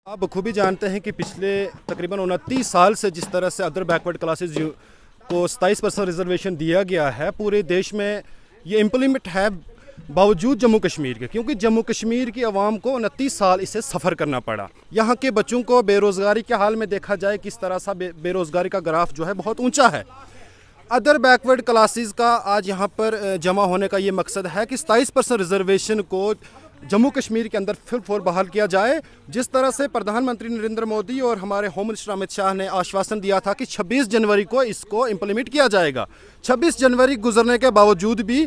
आप बखूबी जानते हैं कि पिछले तकरीबन 29 साल से जिस तरह से अदर बैकवर्ड क्लासेस को 27% रिजर्वेशन दिया गया है, पूरे देश में ये इम्प्लीमेंट है बावजूद जम्मू कश्मीर के, क्योंकि जम्मू कश्मीर की आवाम को 29 साल इसे सफ़र करना पड़ा। यहाँ के बच्चों को बेरोज़गारी के हाल में देखा जाए किस तरह सा बेरोज़गारी का ग्राफ जो है बहुत ऊंचा है। अदर बैकवर्ड क्लासेस का आज यहाँ पर जमा होने का ये मकसद है कि 27% रिजर्वेशन को जम्मू कश्मीर के अंदर फिर फोर बहाल किया जाए। जिस तरह से प्रधानमंत्री नरेंद्र मोदी और हमारे होम मिनिस्टर अमित शाह ने आश्वासन दिया था कि 26 जनवरी को इसको इम्प्लीमेंट किया जाएगा, 26 जनवरी गुजरने के बावजूद भी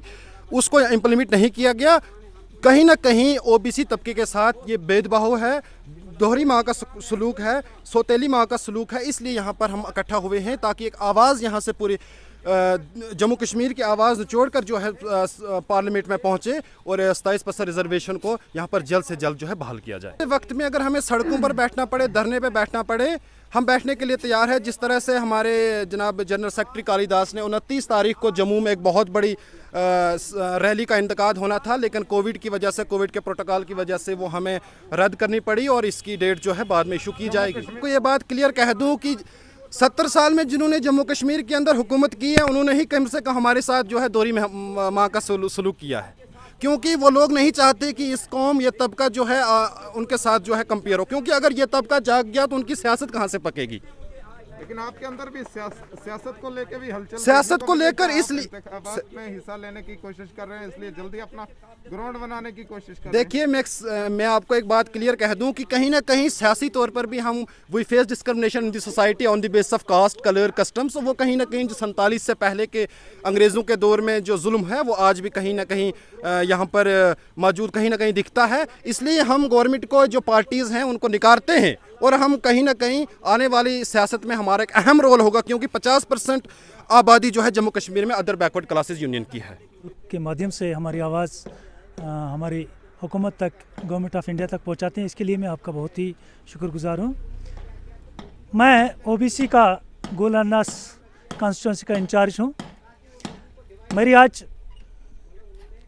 उसको इम्प्लीमेंट नहीं किया गया। कहीं ना कहीं ओबीसी तबके के साथ ये भेदभाव है, दोहरी माँ का सलूक है, सौतेली माँ का सलूक है। इसलिए यहाँ पर हम इकट्ठा हुए हैं ताकि एक आवाज़ यहाँ से पूरी जम्मू कश्मीर की आवाज़ निचोड़कर जो है पार्लियामेंट में पहुँचे और 27% रिजर्वेशन को यहाँ पर जल्द से जल्द जो है बहाल किया जाए। वक्त में अगर हमें सड़कों पर बैठना पड़े, धरने पे बैठना पड़े, हम बैठने के लिए तैयार है। जिस तरह से हमारे जनाब जनरल सेक्रेटरी कालीदास ने 29 तारीख को जम्मू में एक बहुत बड़ी रैली का इंतकाद होना था, लेकिन कोविड की वजह से, कोविड के प्रोटोकॉल की वजह से वो हमें रद्द करनी पड़ी और इसकी डेट जो है बाद में इशू की जाएगी। आपको ये बात क्लियर कह दूँ कि 70 साल में जिन्होंने जम्मू कश्मीर के अंदर हुकूमत की है, उन्होंने ही कम से कम हमारे साथ जो है दोहरी माँ का सलूक किया है, क्योंकि वो लोग नहीं चाहते कि इस कौम, ये तबका जो है उनके साथ जो है कंपेयर हो, क्योंकि अगर ये तबका जाग गया तो उनकी सियासत कहाँ से पकेगी। लेकिन आपके अंदर भी सियासत को लेकर भी हलचल, सियासत को लेकर इसलिए में हिस्सा लेने की कोशिश कर रहे हैं, इसलिए जल्दी अपना ग्राउंड बनाने की कोशिश कर रहे हैं। देखिए, मैं आपको एक बात क्लियर कह दूं कि कहीं ना कहीं सियासी तौर पर भी हम we face discrimination in the society on the base of caste, colour, customs. वो कहीं ना कहीं जो 47 से पहले के अंग्रेज़ों के दौर में जो जुल्म है वो आज भी कहीं ना कहीं यहाँ पर मौजूद कहीं ना कहीं दिखता है। इसलिए हम गवर्नमेंट को, जो पार्टीज़ हैं, उनको निकारते हैं और हम कहीं ना कहीं आने वाली सियासत में हमारा एक अहम रोल होगा, क्योंकि 50% आबादी जो है जम्मू कश्मीर में अदर बैकवर्ड क्लासेस यूनियन की है। के माध्यम से हमारी आवाज़ हमारी हुकूमत तक, गवर्नमेंट ऑफ इंडिया तक पहुंचाते हैं। इसके लिए मैं आपका बहुत ही शुक्रगुजार हूं। मैं ओबीसी का गोलन्नास कॉन्स्टिट्यूंसी का इंचार्ज हूं। मेरी आज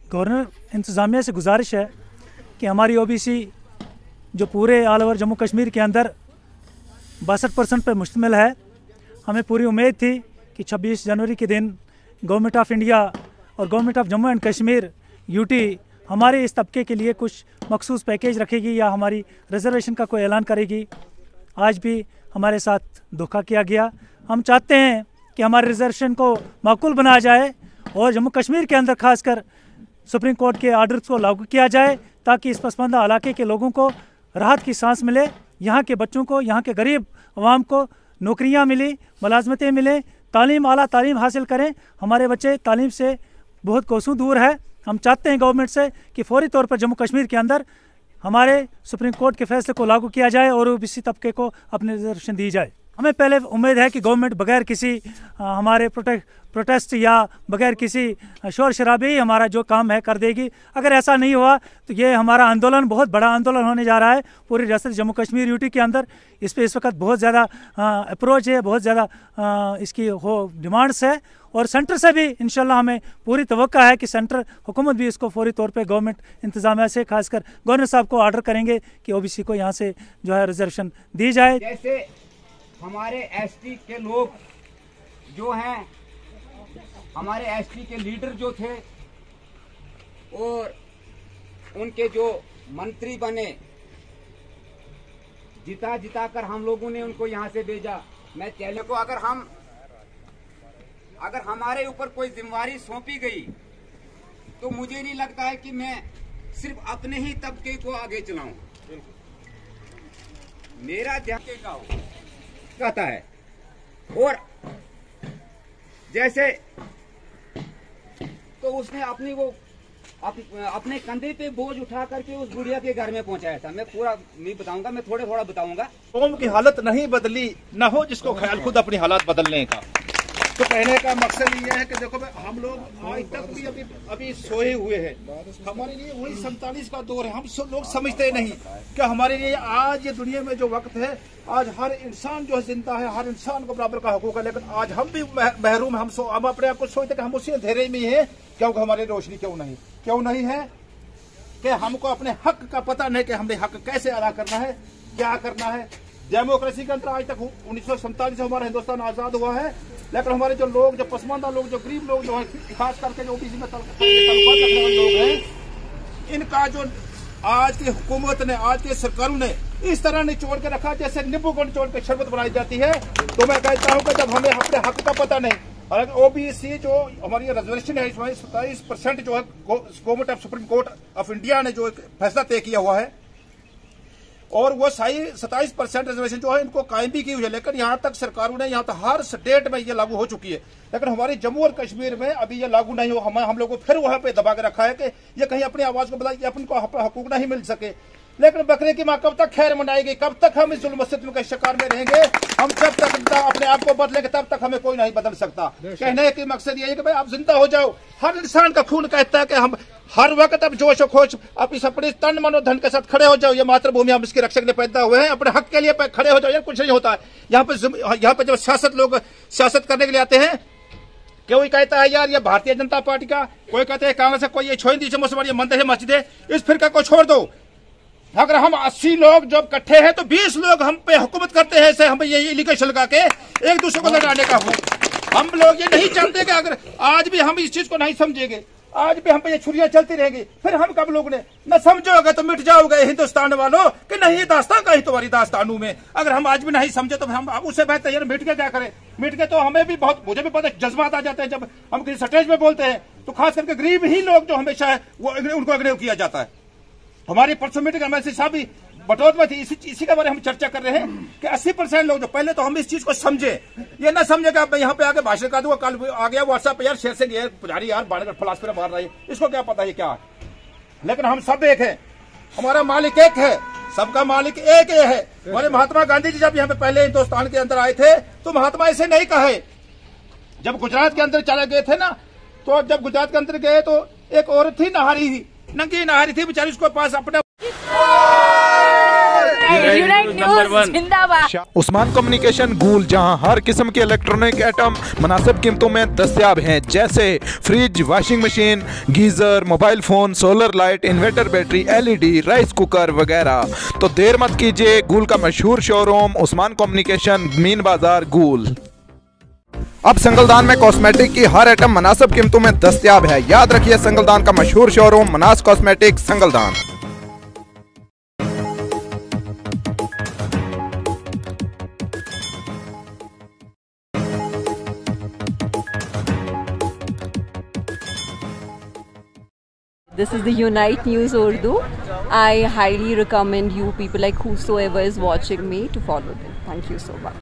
गवर्नर इंतज़ामिया से गुजारिश है कि हमारी ओबीसी जो पूरे ऑल ओवर जम्मू कश्मीर के अंदर 62% पर मुश्तमिल है, हमें पूरी उम्मीद थी कि 26 जनवरी के दिन गवर्नमेंट ऑफ इंडिया और government of Jammu and Kashmir UT हमारे इस तबके के लिए कुछ मखसूस पैकेज रखेगी या हमारी रिजर्वेशन का कोई ऐलान करेगी। आज भी हमारे साथ धोखा किया गया। हम चाहते हैं कि हमारे रिजर्वेशन को माकूल बनाया जाए और जम्मू कश्मीर के अंदर खासकर सुप्रीम कोर्ट के आर्डर्स को लागू किया जाए, ताकि इस पसमानदा इलाके के लोगों को राहत की सांस मिले, यहाँ के बच्चों को, यहाँ के गरीब अवाम को नौकरियाँ मिली, मुलाजमतें मिलें, तालीम, आला तालीम हासिल करें। हमारे बच्चे तालीम से बहुत कोसों दूर है। हम चाहते हैं गवर्नमेंट से कि फौरी तौर पर जम्मू कश्मीर के अंदर हमारे सुप्रीम कोर्ट के फैसले को लागू किया जाए और ओबीसी तबके को अपनी रिजर्वेशन दी जाए। हमें पहले उम्मीद है कि गवर्नमेंट बगैर किसी हमारे प्रोटेस्ट या बगैर किसी शोर शराबे ही हमारा जो काम है कर देगी। अगर ऐसा नहीं हुआ तो ये हमारा आंदोलन बहुत बड़ा आंदोलन होने जा रहा है पूरी रियासत जम्मू कश्मीर यूटी के अंदर। इस पर इस वक्त बहुत ज़्यादा अप्रोच है, बहुत ज़्यादा इसकी डिमांड्स है और सेंटर से भी इंशाल्लाह हमें पूरी तवक्का है कि सेंटर हुकूमत भी इसको फौरी तौर पे गवर्नमेंट इंतजामिया से, खासकर गवर्नर साहब को ऑर्डर करेंगे कि ओबीसी को यहाँ से जो है रिजर्वेशन दी जाए। जैसे हमारे एसटी के लोग जो हैं, हमारे एसटी के लीडर जो थे और उनके जो मंत्री बने, जिता जिता कर हम लोगों ने उनको यहाँ से भेजा। मैं चैले को अगर हमारे ऊपर कोई जिम्मेवारी सौंपी गई तो मुझे नहीं लगता है कि मैं सिर्फ अपने ही तबके को आगे चलाऊं। मेरा ध्यान का कहता है और जैसे तो उसने अपने कंधे पे बोझ उठा करके उस बुढ़िया के घर में पहुंचाया था। मैं पूरा नहीं बताऊंगा, मैं थोड़ा बताऊंगा। कौम की हालत नहीं बदली, न हो जिसको ख्याल खुद अपनी हालात बदलने का। तो कहने का मकसद ये है कि देखो हम लोग आज तक भी अभी सोए हुए हैं। हमारे लिए वही 47 का दौर है। हम लोग समझते नहीं कि हमारे लिए आज ये दुनिया में जो वक्त है, आज हर इंसान जो है जिंदा है, हर इंसान को बराबर का हकूक है। लेकिन आज हम भी महरूम, हम अपने आप को सोचते कि हम उसी अंधेरे में हैं, क्योंकि हमारी रोशनी क्यों नहीं है कि हमको अपने हक का पता नहीं कि हमने हक कैसे अदा करना है। क्या करना है। डेमोक्रेसी के अंदर आज तक 1947 से हमारा हिंदुस्तान आजाद हुआ है, लेकिन हमारे जो लोग, जो पसमानदा लोग, जो गरीब लोग जो है, खास करके जो ओबीसी में ताल्लुकात रखने वाले लोग हैं, इनका जो आज की हुकूमत ने, आज की सरकारों ने इस तरह निचोड़ के रखा जैसे नींबू को निचोड़ के शरबत बनाई जाती है। तो मैं कहता हूं कि जब हमें अपने हक का पता नहीं, हालांकि ओबीसी जो हमारी रिजर्वेशन है इसमें 27% जो है government of supreme court of India ने जो एक फैसला तय किया हुआ है, और वो 27% रिजर्वेशन जो है इनको कायम भी की हुई है, लेकिन यहाँ तक सरकारों ने, यहाँ तक हर स्टेट में ये लागू हो चुकी है, लेकिन हमारी जम्मू और कश्मीर में अभी ये लागू नहीं हो। हम लोगों को फिर वहां पे दबा के रखा है कि ये कहीं अपनी आवाज को बताइए, अपन को हकूक नहीं मिल सके। लेकिन बकरे की माँ कब तक खैर मनाएगी, कब तक हम इस जुल्म सितम के शिकार में रहेंगे? हम जब तक अपने आप को बदलेंगे तब तक हमें कोई नहीं बदल सकता। कहने की मकसद ये है कि भाई आप जिंदा हो जाओ। हर इंसान का खून कहता है कि हम हर वक्त अब जोश खोश अपने तन मनो धन के साथ खड़े हो जाओ। ये मातृभूमि हम इसकी रक्षा के लिए पैदा हुए हैं, अपने हक के लिए खड़े हो जाओ। यार कुछ नहीं होता है यहाँ पे जब सियासत लोग सियासत करने के लिए आते हैं, कोई कहता है यार ये भारतीय जनता पार्टी का, कोई कहते हैं कांग्रेस का, कोई ये छोड़ दीजिए मुसलमान मंदिर है, मस्जिद है, इस फिरका को छोड़ दो। अगर हम 80 लोग जब इकट्ठे हैं तो 20 लोग हम पे हुकूमत करते हैं, ऐसे हम ये इलीगेशन लगा के एक दूसरे को लड़ाने का हो। हम लोग ये नहीं जानते कि अगर आज भी हम इस चीज को नहीं समझेंगे, आज भी हम पे ये छुरियां चलती रहेंगी, फिर हम कब लोग ने न समझोगे तो मिट जाओगे हिंदुस्तान वालों कि नहीं ये दास्तान का ही तुम्हारी दास्तानों में। अगर हम आज भी नहीं समझे तो हम उससे बेहतर यार मिट के क्या करें। मिट के तो हमें भी बहुत, मुझे भी पता जज्बात आ जाते हैं जब हम किसी स्टेज में बोलते हैं, तो खास करके गरीब ही लोग जो हमेशा है वो उनको इग्नोर किया जाता है। हमारी परसों मीटिंग में साहब भी बटौत में थी, इसी के बारे में हम चर्चा कर रहे हैं कि 80% लोग जो पहले तो हम इस चीज को समझे, ये ना समझे कि अब मैं यहाँ पे आके भाषण कर दूंगा, कल आ गया व्हाट्सएप पे यार शेर से यार पुजारी यार बाणगढ़ फलासफे मार रहा है, इसको क्या पता है क्या है। लेकिन हम सब एक है, हमारा मालिक एक है, सबका मालिक एक ही है। हमारे महात्मा गांधी जी जब यहाँ पे पहले हिंदुस्तान के अंदर आए थे तो महात्मा ऐसे नहीं कहे। जब गुजरात के अंदर चले गए थे ना, तो जब गुजरात के अंदर गए तो एक औरत थी, नहारी थी, नंगी नहारी थी बेचारी, उसके पास अपने उस्मान कम्युनिकेशन गूल, जहां हर किस्म के इलेक्ट्रॉनिक आइटम मुनासिब कीमतों में दस्तयाब हैं, जैसे fridge, washing machine, geyser, mobile phone, solar light, inverter battery, LED, rice cooker वगैरह। तो देर मत कीजिए, गूल का मशहूर शोरूम उस्मान कम्युनिकेशन, मीन बाजार, गूल। अब संगलदान में कॉस्मेटिक की हर आइटम मुनासिब कीमतों में दस्तयाब है। याद रखिए, संगलदान का मशहूर showroom Manas cosmetic, Sangaldan. This is the Unite News Urdu. I highly recommend you people, like whosoever is watching me, to follow them. Thank you so much.